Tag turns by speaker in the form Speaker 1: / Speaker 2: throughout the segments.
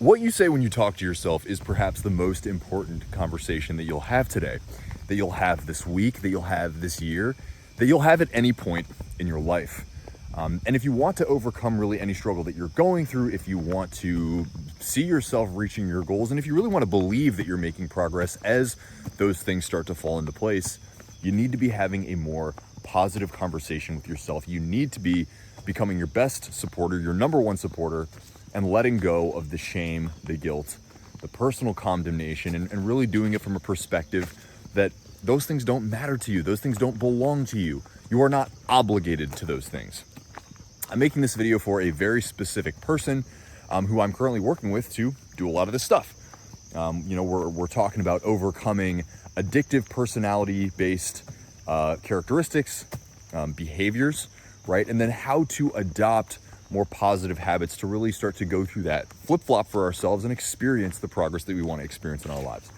Speaker 1: What you say when you talk to yourself is perhaps the most important conversation that you'll have today, that you'll have this week, that you'll have this year, that you'll have at any point in your life. And if you want to overcome really any struggle that you're going through, if you want to see yourself reaching your goals, and if you really want to believe that you're making progress as those things start to fall into place, you need to be having a more positive conversation with yourself. You need to be becoming your best supporter, your number one supporter, and letting go of the shame, the guilt, the personal condemnation, and really doing it from a perspective that those things don't matter to you. Those things don't belong to you. You are not obligated to those things. I'm making this video for a very specific person who I'm currently working with to do a lot of this stuff. We're talking about overcoming addictive personality-based characteristics, behaviors, right? And then how to adopt more positive habits to really start to go through that flip-flop for ourselves and experience the progress that we want to experience in our lives.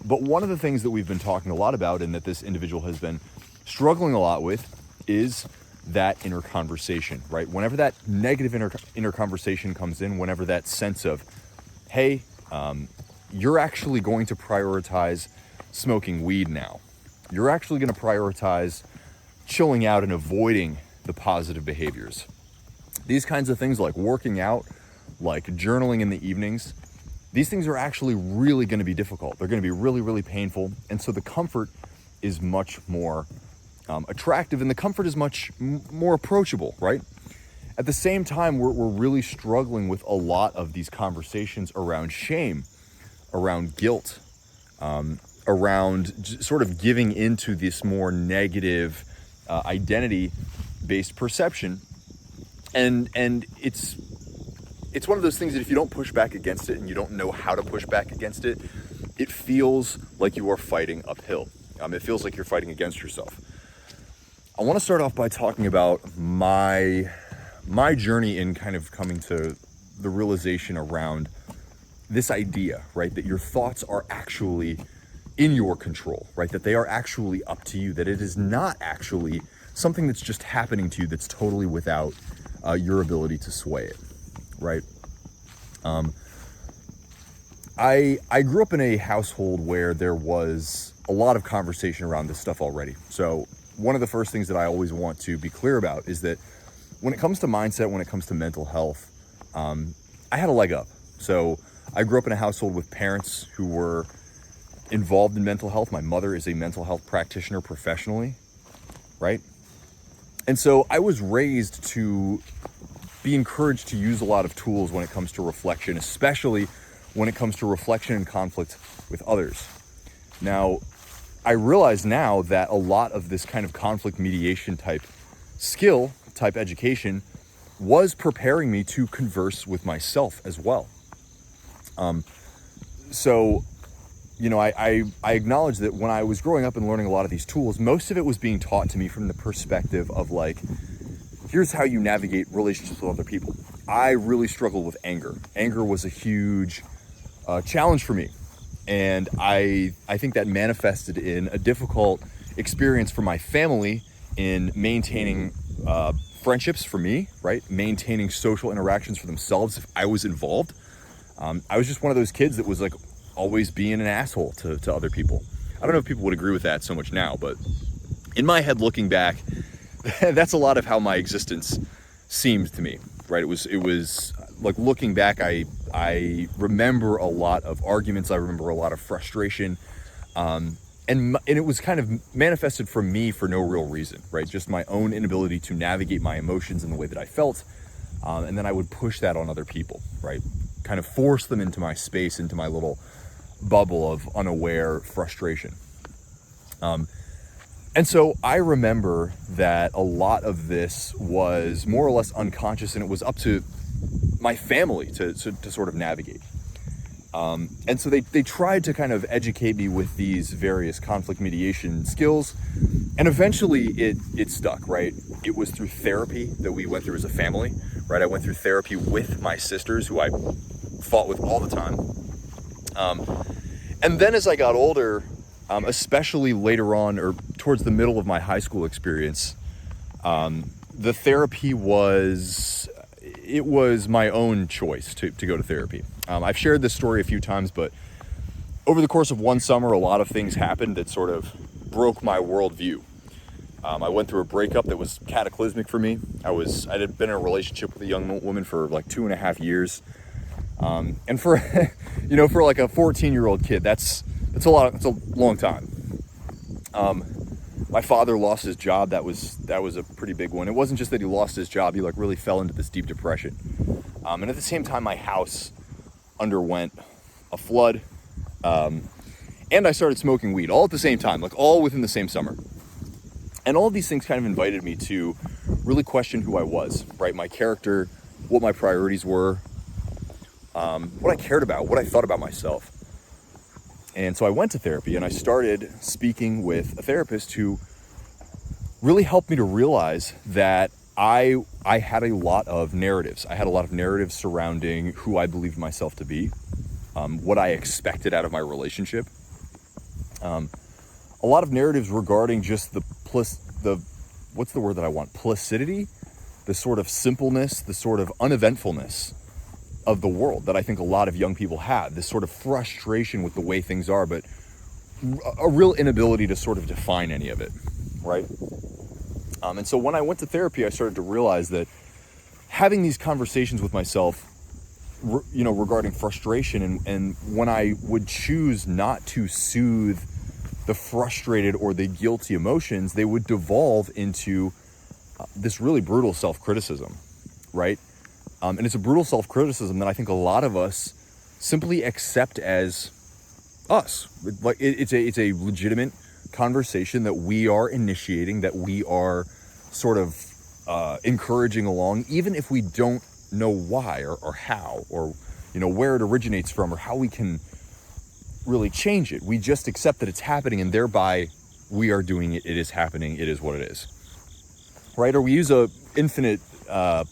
Speaker 1: But one of the things that we've been talking a lot about and that this individual has been struggling a lot with is that inner conversation, right? Whenever that negative inner conversation comes in, whenever that sense of, hey, you're actually going to prioritize smoking weed now. You're actually going to prioritize chilling out and avoiding the positive behaviors. These kinds of things like working out, like journaling in the evenings, these things are actually really going to be difficult. They're going to be really, really painful. And so the comfort is much more attractive and the comfort is much more approachable, right? At the same time, we're really struggling with a lot of these conversations around shame, around guilt, around sort of giving into this more negative identity-based perception. And it's one of those things that if you don't push back against it and you don't know how to push back against it, it feels like you are fighting uphill. It feels like you're fighting against yourself. I want to start off by talking about my journey in kind of coming to the realization around this idea, right? That your thoughts are actually in your control, right? That they are actually up to you, that it is not actually something that's just happening to you that's totally without your ability to sway it, right? I grew up in a household where there was a lot of conversation around this stuff already. So one of the first things that I always want to be clear about is that when it comes to mindset, when it comes to mental health, I had a leg up. So I grew up in a household with parents who were involved in mental health. My mother is a mental health practitioner professionally, right? And so I was raised to be encouraged to use a lot of tools when it comes to reflection, especially when it comes to reflection and conflict with others. Now, I realize now that a lot of this kind of conflict mediation type skill, type education, was preparing me to converse with myself as well. I acknowledge that when I was growing up and learning a lot of these tools, most of it was being taught to me from the perspective of like, here's how you navigate relationships with other people. I really struggled with anger. Anger was a huge challenge for me. And I think that manifested in a difficult experience for my family in maintaining friendships for me, right? Maintaining social interactions for themselves if I was involved. I was just one of those kids that was like always being an asshole to other people. I don't know if people would agree with that so much now, but in my head looking back, that's a lot of how my existence seemed to me, right? It was like looking back, I remember a lot of arguments. I remember a lot of frustration. And it was kind of manifested from me for no real reason, right? Just my own inability to navigate my emotions in the way that I felt. And then I would push that on other people, right? Kind of force them into my space, into my little bubble of unaware frustration. And so I remember that a lot of this was more or less unconscious, and it was up to my family to sort of navigate. And so they tried to kind of educate me with these various conflict mediation skills, and eventually it stuck, right? It was through therapy that we went through as a family, right? I went through therapy with my sisters, who I fought with all the time. And then as I got older, especially later on or towards the middle of my high school experience, the therapy was, it was my own choice to go to therapy. I've shared this story a few times, but over the course of one summer, a lot of things happened that sort of broke my worldview. I went through a breakup that was cataclysmic for me. I had been in a relationship with a young woman for like 2.5 years. And for, for like a 14-year-old kid, that's a long time. My father lost his job. That was a pretty big one. It wasn't just that he lost his job. He like really fell into this deep depression. And at the same time, my house underwent a flood. And I started smoking weed all at the same time, like all within the same summer. And all of these things kind of invited me to really question who I was, right? My character, what my priorities were, what I cared about, what I thought about myself. And so I went to therapy and I started speaking with a therapist who really helped me to realize that I had a lot of narratives. I had a lot of narratives surrounding who I believed myself to be, what I expected out of my relationship. A lot of narratives regarding just what's the word that I want? Placidity, the sort of simpleness, the sort of uneventfulness of the world that I think a lot of young people have, this sort of frustration with the way things are, but a real inability to sort of define any of it, right? And so when I went to therapy, I started to realize that having these conversations with myself, regarding frustration, and when I would choose not to soothe the frustrated or the guilty emotions, they would devolve into this really brutal self-criticism, right? And it's a brutal self-criticism that I think a lot of us simply accept as us. Like it's a legitimate conversation that we are initiating, that we are sort of encouraging along, even if we don't know why or how, or where it originates from, or how we can really change it. We just accept that it's happening, and thereby we are doing it. It is happening. It is what it is, right? Or we use a infinite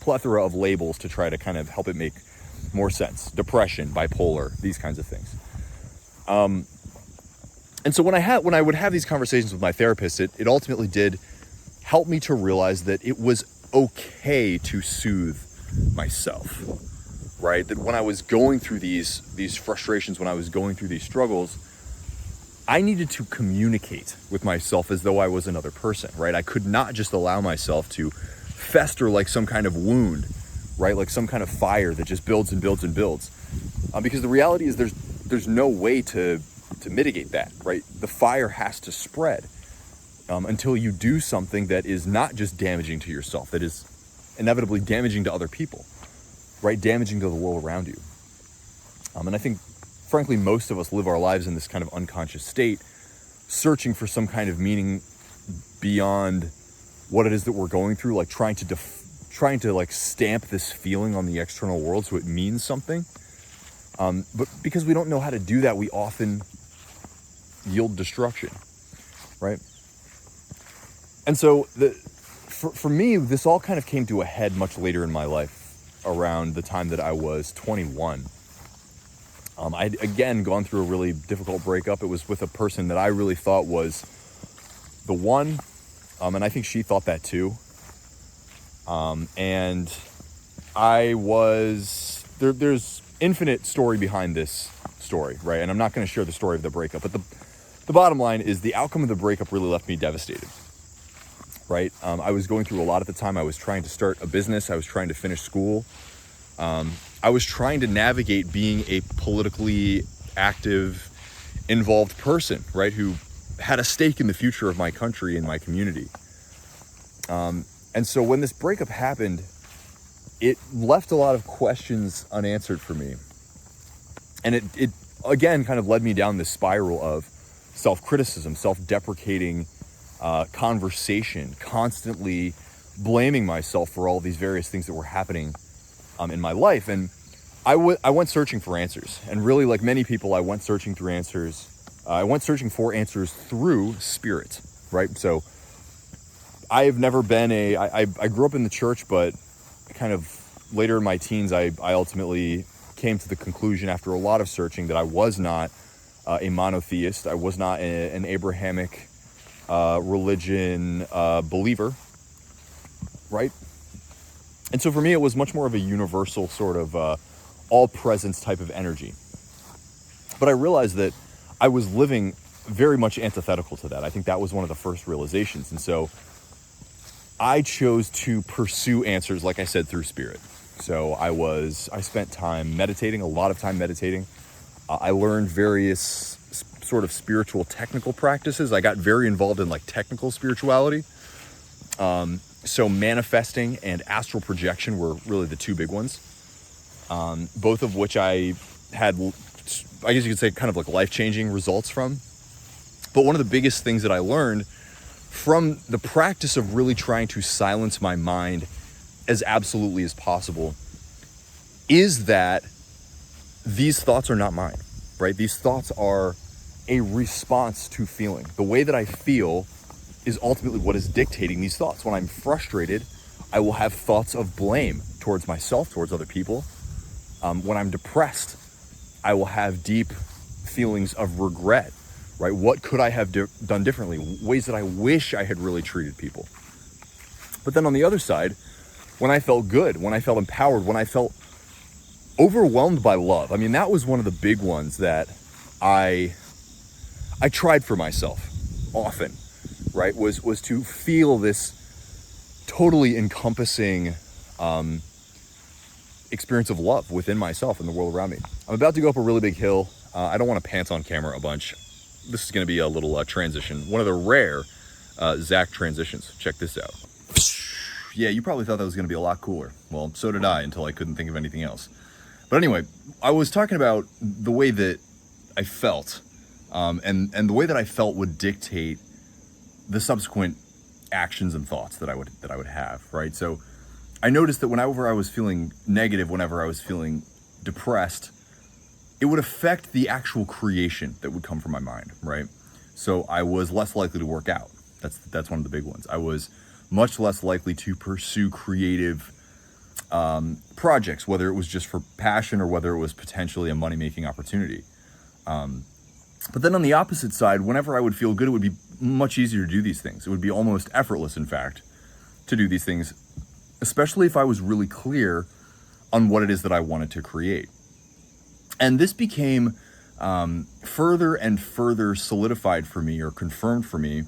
Speaker 1: plethora of labels to try to kind of help it make more sense. Depression, bipolar, these kinds of things. And so when I would have these conversations with my therapist, it ultimately did help me to realize that it was okay to soothe myself, right? That when I was going through these frustrations, when I was going through these struggles, I needed to communicate with myself as though I was another person, right? I could not just allow myself to fester like some kind of wound, right? Like some kind of fire that just builds and builds and builds. Because the reality is there's no way to mitigate that, right? The fire has to spread until you do something that is not just damaging to yourself, that is inevitably damaging to other people, right? Damaging to the world around you. And I think, frankly, most of us live our lives in this kind of unconscious state, searching for some kind of meaning beyond what it is that we're going through, like trying to like stamp this feeling on the external world so it means something. But because we don't know how to do that, we often yield destruction, right? And so for me, this all kind of came to a head much later in my life, around the time that I was 21. I'd again gone through a really difficult breakup. It was with a person that I really thought was the one, and I think she thought that too. And there's infinite story behind this story, right? And I'm not going to share the story of the breakup, but the bottom line is the outcome of the breakup really left me devastated, right? I was going through a lot at the time. I was trying to start a business. I was trying to finish school. I was trying to navigate being a politically active, involved person, right? Who had a stake in the future of my country and my community. And so when this breakup happened, it left a lot of questions unanswered for me. And it again kind of led me down this spiral of self-criticism, self-deprecating conversation, constantly blaming myself for all these various things that were happening in my life. And I went searching for answers. And really, like many people, I went searching for answers through spirit, right? So I have never been I grew up in the church, but kind of later in my teens, I ultimately came to the conclusion after a lot of searching that I was not a monotheist. I was not an Abrahamic religion believer, right? And so for me, it was much more of a universal sort of all presence type of energy. But I realized that I was living very much antithetical to that. I think that was one of the first realizations. And so I chose to pursue answers, like I said, through spirit. So I spent time meditating, a lot of time meditating. I learned various sort of spiritual technical practices. I got very involved in like technical spirituality. So manifesting and astral projection were really the two big ones. Both of which I had, I guess you could say, kind of like life-changing results from. But one of the biggest things that I learned from the practice of really trying to silence my mind as absolutely as possible is that these thoughts are not mine, right? These thoughts are a response to feeling. The way that I feel is ultimately what is dictating these thoughts. When I'm frustrated, I will have thoughts of blame towards myself, towards other people. When I'm depressed, I will have deep feelings of regret, right? What could I have done differently? Ways that I wish I had really treated people. But then on the other side, when I felt good, when I felt empowered, when I felt overwhelmed by love, I mean, that was one of the big ones that I tried for myself often, right? Was to feel this totally encompassing experience of love within myself and the world around me. I'm about to go up a really big hill. I don't want to pants on camera a bunch. This is going to be a little transition. One of the rare Zach transitions. Check this out. Yeah, you probably thought that was going to be a lot cooler. Well, so did I, until I couldn't think of anything else. But anyway, I was talking about the way that I felt, and the way that I felt would dictate the subsequent actions and thoughts that I would have, right? So I noticed that whenever I was feeling negative, whenever I was feeling depressed, it would affect the actual creation that would come from my mind, right? So I was less likely to work out. That's one of the big ones. I was much less likely to pursue creative projects, whether it was just for passion or whether it was potentially a money-making opportunity. But then on the opposite side, whenever I would feel good, it would be much easier to do these things. It would be almost effortless, in fact, to do these things, especially if I was really clear on what it is that I wanted to create. And this became further and further solidified for me, or confirmed for me,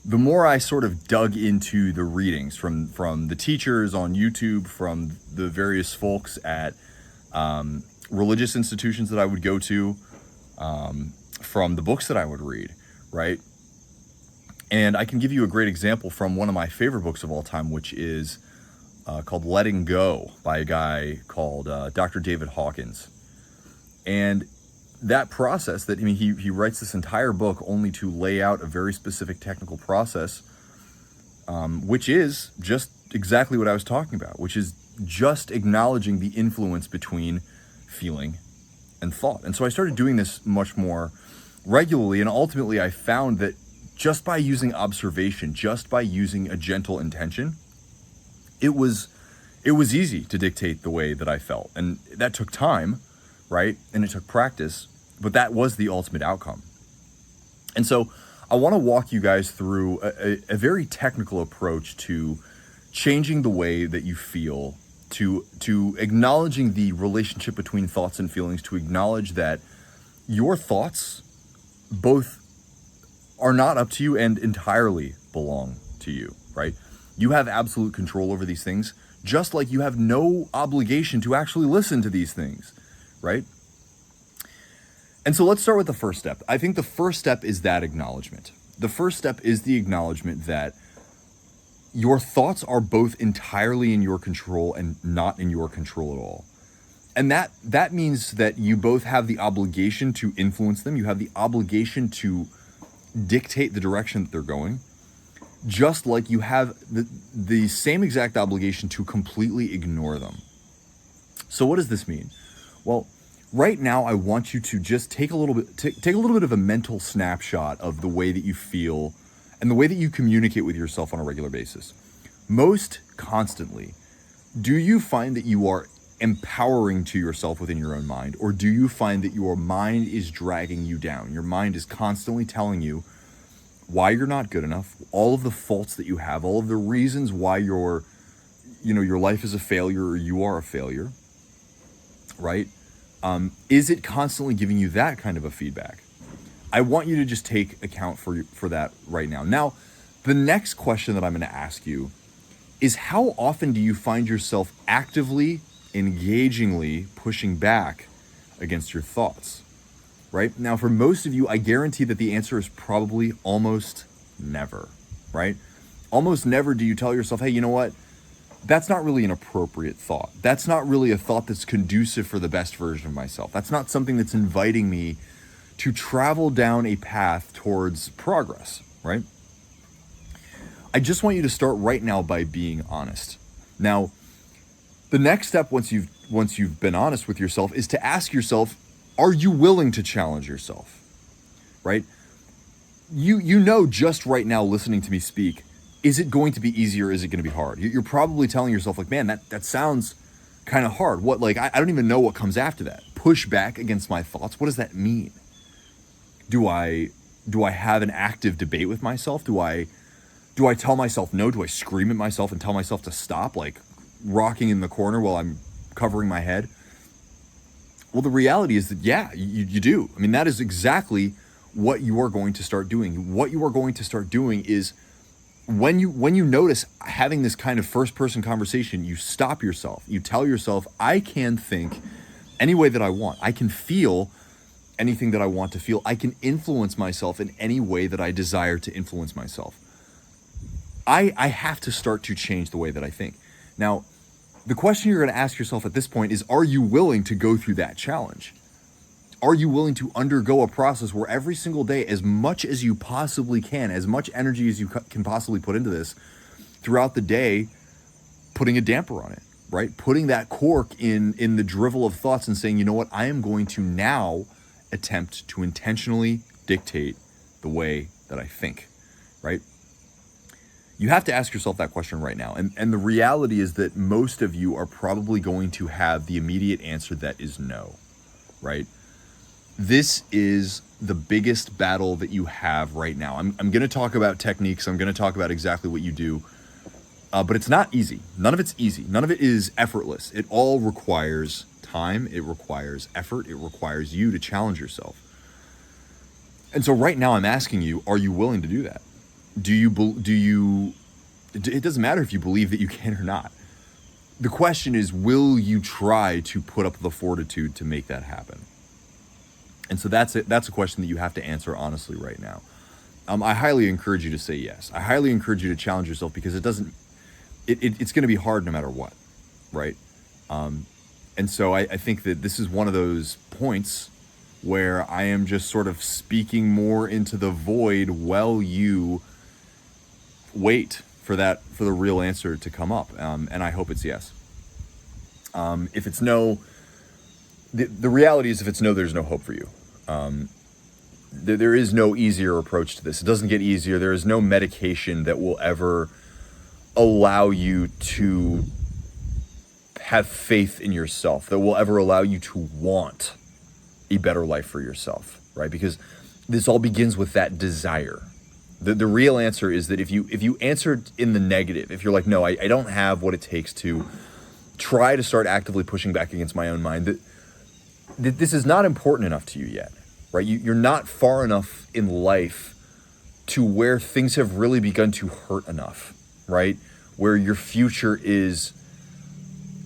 Speaker 1: the more I sort of dug into the readings from the teachers on YouTube, from the various folks at religious institutions that I would go to, from the books that I would read, right? And I can give you a great example from one of my favorite books of all time, which is called Letting Go by a guy called Dr. David Hawkins. And that process that, I mean, he writes this entire book only to lay out a very specific technical process, which is just exactly what I was talking about, which is just acknowledging the influence between feeling and thought. And so I started doing this much more regularly, and ultimately I found that just by using observation, just by using a gentle intention, it was easy to dictate the way that I felt. And that took time, right? And it took practice, but that was the ultimate outcome. And so I want to walk you guys through a very technical approach to changing the way that you feel, to acknowledging the relationship between thoughts and feelings, to acknowledge that your thoughts both are not up to you and entirely belong to you, right? You have absolute control over these things, just like you have no obligation to actually listen to these things, right? And so let's start with the first step. I think the first step is that acknowledgement. The first step is the acknowledgement that your thoughts are both entirely in your control and not in your control at all. And that means that you both have the obligation to influence them. You have the obligation to dictate the direction that they're going, just like you have the same exact obligation to completely ignore them. So what does this mean? Well, right now I want you to just take a little bit of a mental snapshot of the way that you feel and the way that you communicate with yourself on a regular basis. Most constantly, do you find that you are empowering to yourself within your own mind, or do you find that your mind is dragging you down? Your mind is constantly telling you why you're not good enough, all of the faults that you have, all of the reasons why you're your life is a failure or you are a failure, right? Is it constantly giving you that kind of a feedback? I want you to just take account for that right now. Now, the next question that I'm going to ask you is, how often do you find yourself actively, engagingly pushing back against your thoughts? Right? Now, for most of you, I guarantee that the answer is probably almost never, right? Almost never do you tell yourself, hey, you know what? That's not really an appropriate thought. That's not really a thought that's conducive for the best version of myself. That's not something that's inviting me to travel down a path towards progress, right? I just want you to start right now by being honest. Now, the next step once you've been honest with yourself is to ask yourself, are you willing to challenge yourself? Right? You know just right now listening to me speak, is it going to be easy or is it going to be hard? You're probably telling yourself like, man, that sounds kind of hard. What, like, I don't even know what comes after that. Push back against my thoughts. What does that mean? Do I have an active debate with myself? Do I tell myself no? Do I scream at myself and tell myself to stop, like rocking in the corner while I'm covering my head? Well, the reality is that, yeah, you do. I mean, that is exactly what you are going to start doing. What you are going to start doing is when you notice having this kind of first-person conversation, you stop yourself. You tell yourself, I can think any way that I want. I can feel anything that I want to feel. I can influence myself in any way that I desire to influence myself. I have to start to change the way that I think. Now, the question you're going to ask yourself at this point is, are you willing to go through that challenge? Are you willing to undergo a process where every single day, as much as you possibly can, as much energy as you can possibly put into this throughout the day, putting a damper on it, right? Putting that cork in the drivel of thoughts and saying, you know what, I am going to now attempt to intentionally dictate the way that I think, right? You have to ask yourself that question right now. And the reality is that most of you are probably going to have the immediate answer that is no, right? This is the biggest battle that you have right now. I'm going to talk about techniques. I'm going to talk about exactly what you do. But it's not easy. None of it's easy. None of it is effortless. It all requires time. It requires effort. It requires you to challenge yourself. And so right now I'm asking you, are you willing to do that? It doesn't matter if you believe that you can or not. The question is, will you try to put up the fortitude to make that happen? And so that's it. That's a question that you have to answer honestly right now. I highly encourage you to say yes. I highly encourage you to challenge yourself, because it's going to be hard no matter what, right? And so I think that this is one of those points where I am just sort of speaking more into the void while you wait for the real answer to come up. And I hope it's yes. If it's no, the reality is, if it's no, there's no hope for you. There is no easier approach to this. It doesn't get easier. There is no medication that will ever allow you to have faith in yourself, that will ever allow you to want a better life for yourself, right? Because this all begins with that desire. The real answer is that if you answered in the negative, if you're like, no, I don't have what it takes to try to start actively pushing back against my own mind, that this is not important enough to you yet, right? You're not far enough in life to where things have really begun to hurt enough, right? Where your future is,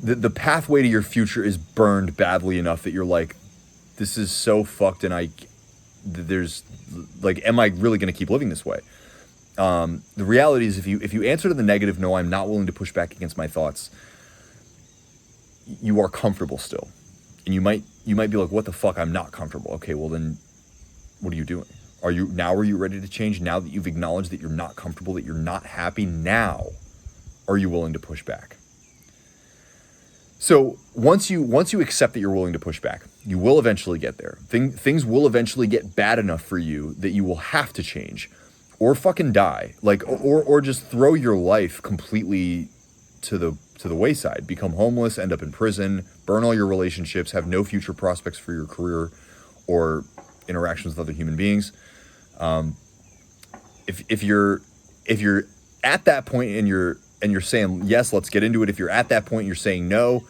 Speaker 1: the pathway to your future is burned badly enough that you're like, this is so fucked, and there's like, am I really going to keep living this way? The reality is, if you answer to the negative, no, I'm not willing to push back against my thoughts, you are comfortable still. And you might be like, what the fuck? I'm not comfortable. Okay, well then, what are you doing? Are you ready to change? Now that you've acknowledged that you're not comfortable, that you're not happy, now are you willing to push back? So once you accept that you're willing to push back, you will eventually get there. Things will eventually get bad enough for you that you will have to change, or fucking die, like, or just throw your life completely to the wayside, become homeless, end up in prison, burn all your relationships, have no future prospects for your career or interactions with other human beings. If you're at that point and you're and you're saying, yes, let's get into it. If you're at that point, you're saying no,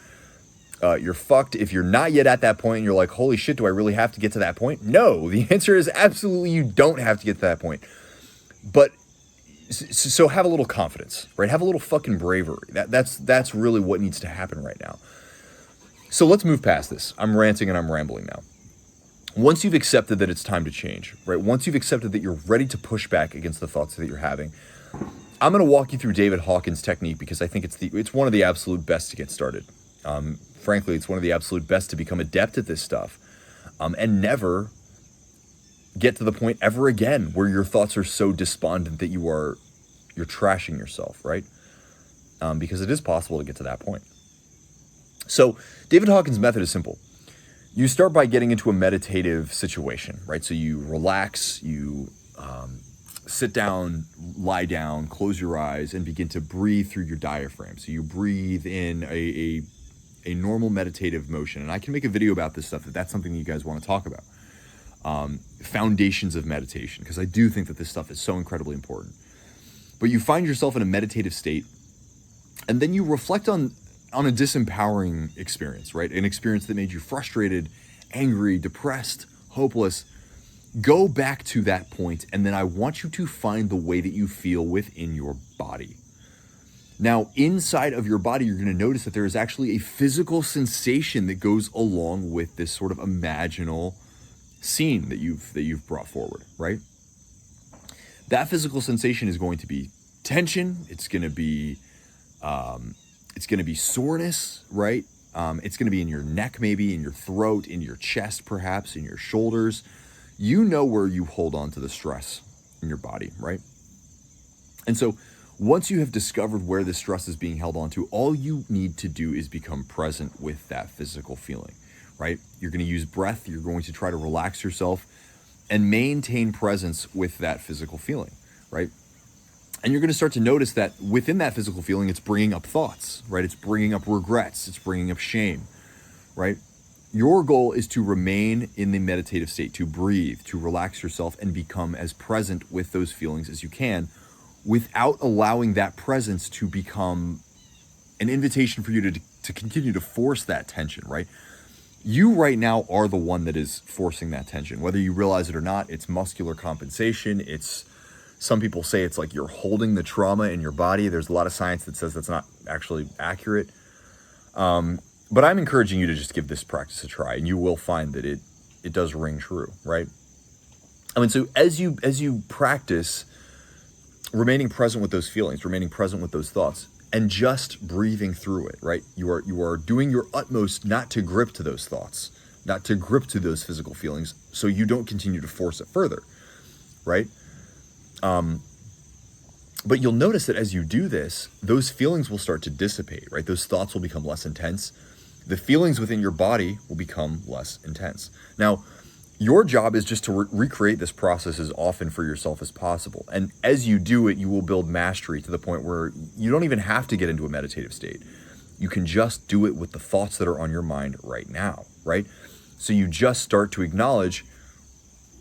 Speaker 1: you're fucked. If you're not yet at that point and you're like, holy shit, do I really have to get to that point? No, the answer is absolutely you don't have to get to that point. But so have a little confidence, right? Have a little fucking bravery. That's really what needs to happen right now. So let's move past this. I'm ranting and I'm rambling now. Once you've accepted that it's time to change, right? Once you've accepted that you're ready to push back against the thoughts that you're having, I'm going to walk you through David Hawkins' technique because I think it's one of the absolute best to get started. Frankly, it's one of the absolute best to become adept at this stuff, and never get to the point ever again where your thoughts are so despondent that you're trashing yourself, right? Because it is possible to get to that point. So David Hawkins' method is simple. You start by getting into a meditative situation, right? So you relax, you sit down, lie down, close your eyes, and begin to breathe through your diaphragm. So you breathe in a normal meditative motion. And I can make a video about this stuff if that's something that you guys want to talk about. Foundations of meditation, because I do think that this stuff is so incredibly important. But you find yourself in a meditative state, and then you reflect on a disempowering experience, right? An experience that made you frustrated, angry, depressed, hopeless. Go back to that point, and then I want you to find the way that you feel within your body. Now, inside of your body, you're going to notice that there is actually a physical sensation that goes along with this sort of imaginal scene that you've brought forward, right? That physical sensation is going to be tension. It's going to be soreness, right? It's going to be in your neck, maybe in your throat, in your chest, perhaps in your shoulders. You know where you hold on to the stress in your body, right? And so once you have discovered where the stress is being held onto, all you need to do is become present with that physical feeling, right? You're going to use breath. You're going to try to relax yourself and maintain presence with that physical feeling, right? And you're going to start to notice that within that physical feeling, it's bringing up thoughts, right? It's bringing up regrets. It's bringing up shame, right? Your goal is to remain in the meditative state, to breathe, to relax yourself and become as present with those feelings as you can without allowing that presence to become an invitation for you to continue to force that tension, right? You right now are the one that is forcing that tension. Whether you realize it or not, it's muscular compensation. Some people say it's like you're holding the trauma in your body. There's a lot of science that says that's not actually accurate. But I'm encouraging you to just give this practice a try, and you will find that it does ring true, right? I mean, so as you practice remaining present with those feelings, remaining present with those thoughts, and just breathing through it, right? You are doing your utmost not to grip to those thoughts, not to grip to those physical feelings, so you don't continue to force it further, right? But you'll notice that as you do this, those feelings will start to dissipate, right? Those thoughts will become less intense. The feelings within your body will become less intense. Now, your job is just to recreate this process as often for yourself as possible. And as you do it, you will build mastery to the point where you don't even have to get into a meditative state. You can just do it with the thoughts that are on your mind right now, right? So you just start to acknowledge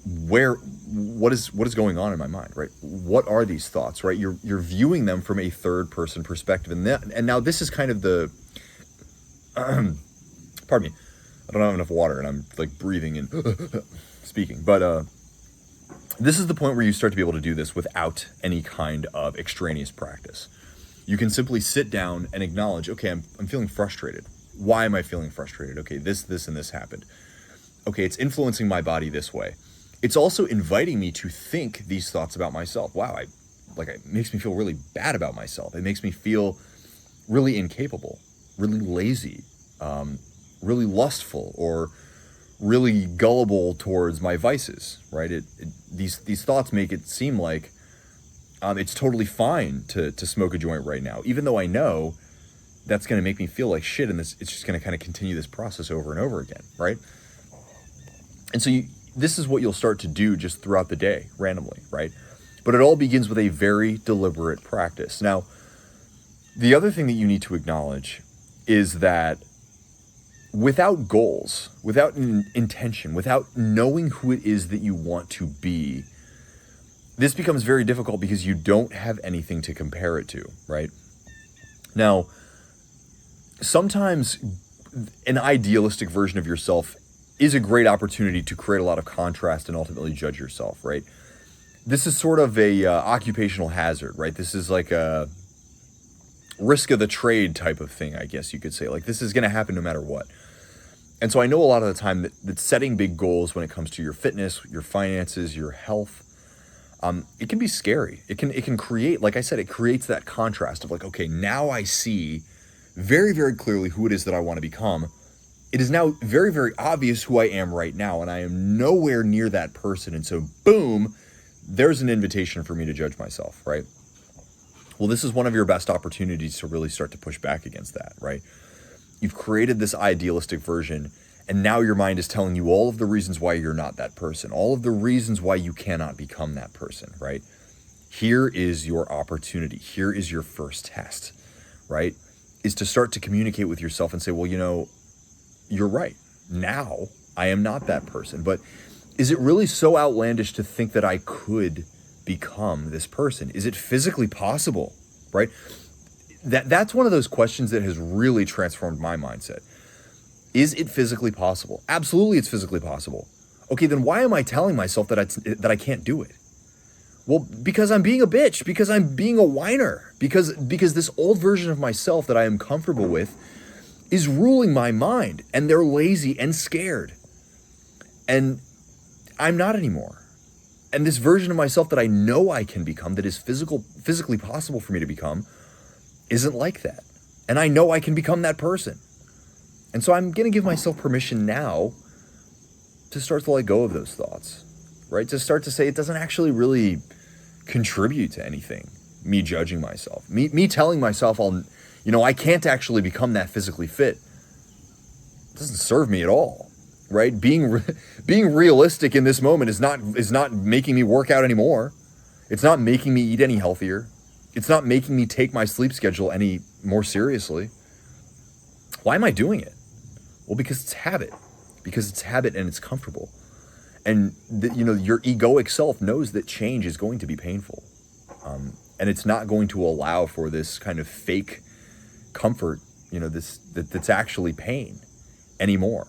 Speaker 1: what is going on in my mind, right? What are these thoughts, right? You're viewing them from a third person perspective. And now this is kind of the, pardon me, I don't have enough water and I'm like breathing and speaking, but this is the point where you start to be able to do this without any kind of extraneous practice. You can simply sit down and acknowledge, okay, I'm feeling frustrated. Why am I feeling frustrated? Okay, this, and this happened. Okay, it's influencing my body this way. It's also inviting me to think these thoughts about myself. Wow, it makes me feel really bad about myself. It makes me feel really incapable, really lazy, really lustful, or really gullible towards my vices, right? These thoughts make it seem like it's totally fine to smoke a joint right now, even though I know that's going to make me feel like shit, and it's just going to kind of continue this process over and over again, right? And so this is what you'll start to do just throughout the day, randomly, right? But it all begins with a very deliberate practice. Now, the other thing that you need to acknowledge is that without goals, without an intention, without knowing who it is that you want to be, this becomes very difficult because you don't have anything to compare it to, right? Now, sometimes an idealistic version of yourself is a great opportunity to create a lot of contrast and ultimately judge yourself, right? This is sort of a occupational hazard, right? This is like a risk of the trade type of thing, I guess you could say. Like, this is going to happen no matter what. And so I know a lot of the time that setting big goals when it comes to your fitness, your finances, your health, it can be scary. It can create, like I said, it creates that contrast of like, okay, now I see very, very clearly who it is that I want to become. It is now very, very obvious who I am right now, and I am nowhere near that person. And so, boom, there's an invitation for me to judge myself, right? Well, this is one of your best opportunities to really start to push back against that, right? You've created this idealistic version, and now your mind is telling you all of the reasons why you're not that person, all of the reasons why you cannot become that person, right? Here is your opportunity. Here is your first test, right? Is to start to communicate with yourself and say, well, you're right. Now I am not that person. But is it really so outlandish to think that I could become this person? Is it physically possible, right? That's one of those questions that has really transformed my mindset. Is it physically possible? Absolutely, it's physically possible. Okay, then why am I telling myself that I can't do it? Well, because I'm being a bitch, because I'm being a whiner, because this old version of myself that I am comfortable with is ruling my mind, and they're lazy and scared. And I'm not anymore. And this version of myself that I know I can become, that is physically possible for me to become, isn't like that. And I know I can become that person. And so I'm going to give myself permission now to start to let go of those thoughts, right? To start to say it doesn't actually really contribute to anything, me judging myself, me telling myself I can't actually become that physically fit. It doesn't serve me at all, right? Being realistic in this moment is not making me work out anymore. It's not making me eat any healthier. It's not making me take my sleep schedule any more seriously. Why am I doing it? Well, because it's habit. Because it's habit and it's comfortable. And your egoic self knows that change is going to be painful. And it's not going to allow for this kind of fake comfort, that's actually pain anymore.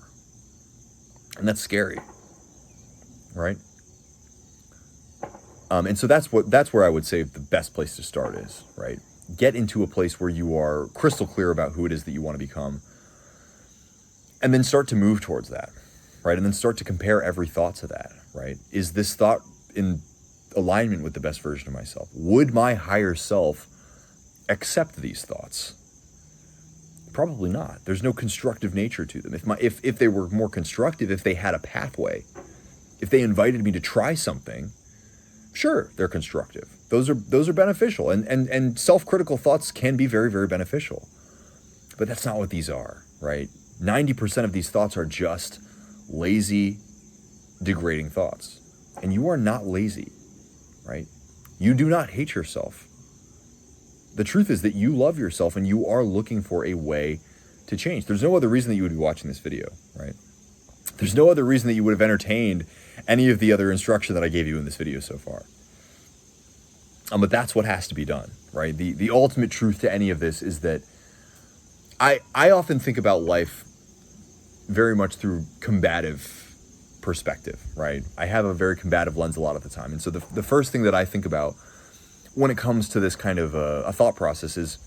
Speaker 1: And that's scary, right? And so that's where I would say the best place to start is, right? Get into a place where you are crystal clear about who it is that you want to become, and then start to move towards that, right? And then start to compare every thought to that, right? Is this thought in alignment with the best version of myself? Would my higher self accept these thoughts? Probably not. There's no constructive nature to them. If they were more constructive, if they had a pathway, if they invited me to try something, sure, they're constructive. Those are beneficial, and self-critical thoughts can be very, very beneficial. But that's not what these are, right? 90% of these thoughts are just lazy, degrading thoughts. And you are not lazy, right? You do not hate yourself. The truth is that you love yourself and you are looking for a way to change. There's no other reason that you would be watching this video, right? There's no other reason that you would have entertained any of the other instruction that I gave you in this video so far. But that's what has to be done, right? The ultimate truth to any of this is that I often think about life very much through combative perspective, right? I have a very combative lens a lot of the time. And so the first thing that I think about when it comes to this kind of a thought process is,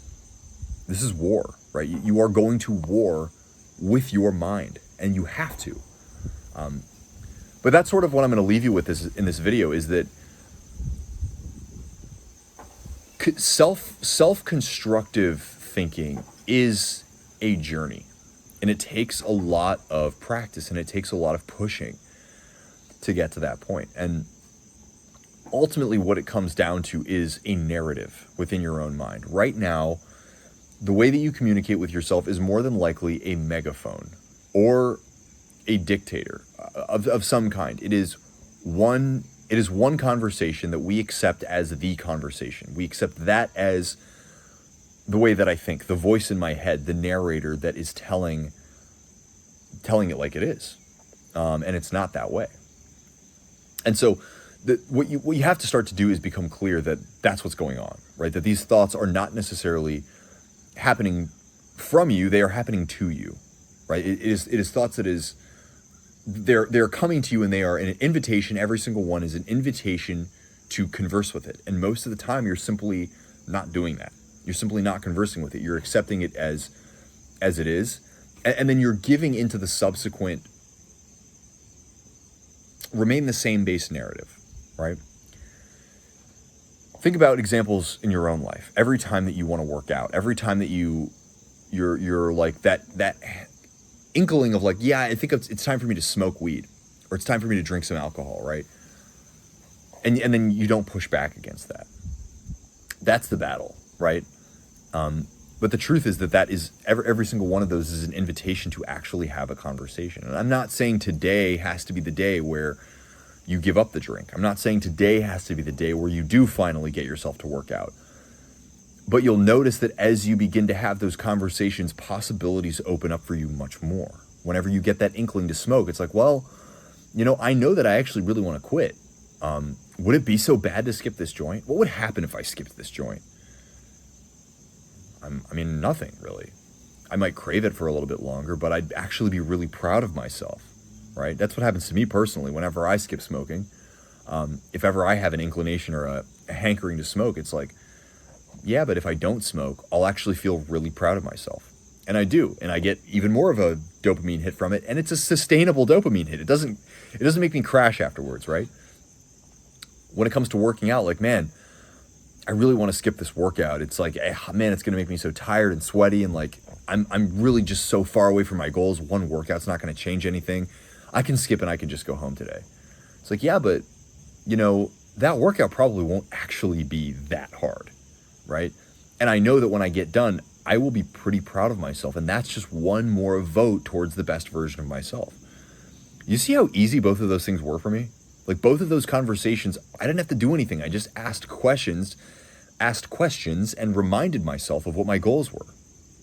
Speaker 1: this is war, right? You are going to war with your mind, and you have to. But that's sort of what I'm going to leave you with in this video, is that self-constructive thinking is a journey, and it takes a lot of practice, and it takes a lot of pushing to get to that point. And ultimately what it comes down to is a narrative within your own mind. Right now, the way that you communicate with yourself is more than likely a megaphone or a dictator of some kind. It is one conversation that we accept as the conversation. We accept that as the way that I think, the voice in my head, the narrator that is telling it like it is. And it's not that way. And so what you have to start to do is become clear that that's what's going on, right? That these thoughts are not necessarily happening from you, they are happening to you, right? It is thoughts that is, they're coming to you, and they are an invitation. Every single one is an invitation to converse with it. And most of the time you're simply not doing that. You're simply not conversing with it. You're accepting it as it is. And then you're giving into the subsequent remain the same base narrative, right? Think about examples in your own life. Every time that you want to work out, every time that you're like that inkling of like, yeah, I think it's time for me to smoke weed, or it's time for me to drink some alcohol, right? And then you don't push back against that. That's the battle, right? But the truth is that is every single one of those is an invitation to actually have a conversation. And I'm not saying today has to be the day where you give up the drink. I'm not saying today has to be the day where you do finally get yourself to work out. But you'll notice that as you begin to have those conversations, possibilities open up for you much more. Whenever you get that inkling to smoke, it's like, well, I know that I actually really want to quit. Would it be so bad to skip this joint? What would happen if I skipped this joint? Nothing really. I might crave it for a little bit longer, but I'd actually be really proud of myself, right? That's what happens to me personally whenever I skip smoking. If ever I have an inclination or a hankering to smoke, it's like, yeah, but if I don't smoke, I'll actually feel really proud of myself. And I do, and I get even more of a dopamine hit from it, and it's a sustainable dopamine hit. It doesn't make me crash afterwards, right? When it comes to working out, like, man, I really want to skip this workout. It's like, man, it's going to make me so tired and sweaty, and like, I'm really just so far away from my goals. One workout's not going to change anything. I can skip and I can just go home today. It's like, yeah, but that workout probably won't actually be that hard, right? And I know that when I get done, I will be pretty proud of myself, and that's just one more vote towards the best version of myself. You see how easy both of those things were for me? Like, both of those conversations, I didn't have to do anything. I just asked questions, and reminded myself of what my goals were.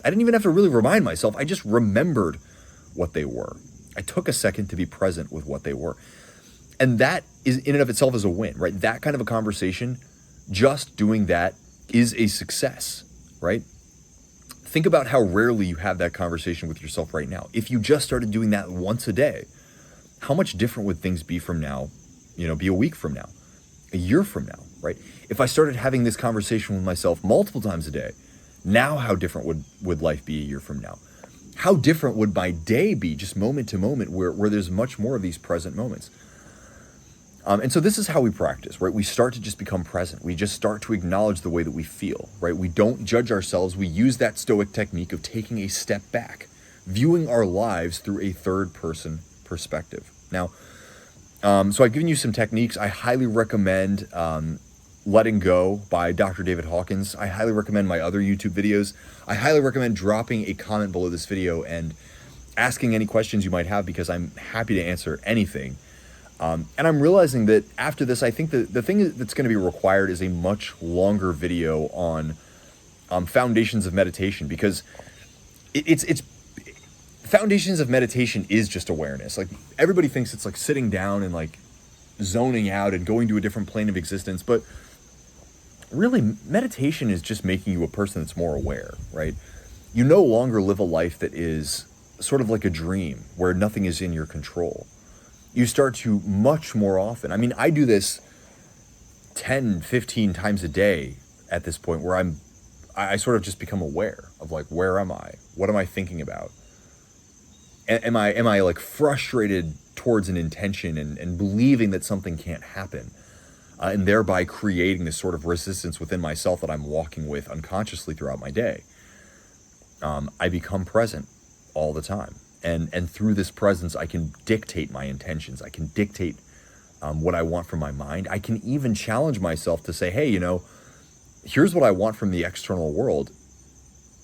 Speaker 1: I didn't even have to really remind myself. I just remembered what they were. I took a second to be present with what they were. And that is in and of itself is a win, right? That kind of a conversation, just doing that is a success, right? Think about how rarely you have that conversation with yourself right now. If you just started doing that once a day, how much different would things be from now? Be a week from now, a year from now, right? If I started having this conversation with myself multiple times a day, now how different would life be a year from now? How different would my day be just moment to moment where there's much more of these present moments? And so this is how we practice, right? We start to just become present. We just start to acknowledge the way that we feel, right? We don't judge ourselves. We use that Stoic technique of taking a step back, viewing our lives through a third person perspective. Now, so I've given you some techniques. I highly recommend Letting Go by Dr. David Hawkins. I highly recommend my other YouTube videos. I highly recommend dropping a comment below this video and asking any questions you might have, because I'm happy to answer anything. And I'm realizing that after this, I think the thing that's going to be required is a much longer video on foundations of meditation, because it's foundations of meditation is just awareness. Like, everybody thinks it's like sitting down and like zoning out and going to a different plane of existence, but really meditation is just making you a person that's more aware, right? You no longer live a life that is sort of like a dream where nothing is in your control. You start to much more often. I do this 10, 15 times a day at this point, where I sort of just become aware of like, where am I? What am I thinking about? Am I like frustrated towards an intention and believing that something can't happen, and thereby creating this sort of resistance within myself that I'm walking with unconsciously throughout my day? I become present all the time. And through this presence, I can dictate my intentions. I can dictate what I want from my mind. I can even challenge myself to say, hey, here's what I want from the external world.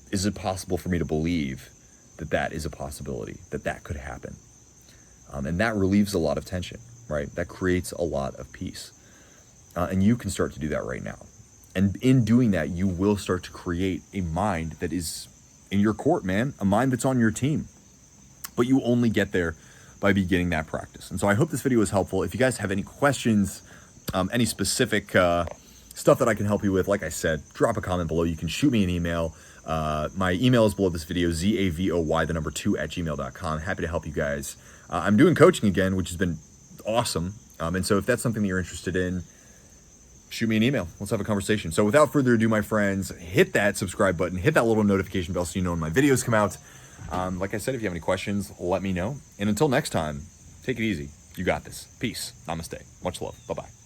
Speaker 1: Is it possible for me to believe that is a possibility, that could happen? And that relieves a lot of tension, right? That creates a lot of peace. And you can start to do that right now. And in doing that, you will start to create a mind that is in your court, man, a mind that's on your team. But you only get there by beginning that practice. And so I hope this video was helpful. If you guys have any questions, any specific stuff that I can help you with, like I said, drop a comment below. You can shoot me an email. My email is below this video, zavoy2@gmail.com. Happy to help you guys. I'm doing coaching again, which has been awesome. And so if that's something that you're interested in, shoot me an email. Let's have a conversation. So without further ado, my friends, hit that subscribe button, hit that little notification bell so you know when my videos come out. Like I said, if you have any questions, let me know. And until next time, take it easy. You got this. Peace. Namaste. Much love. Bye-bye.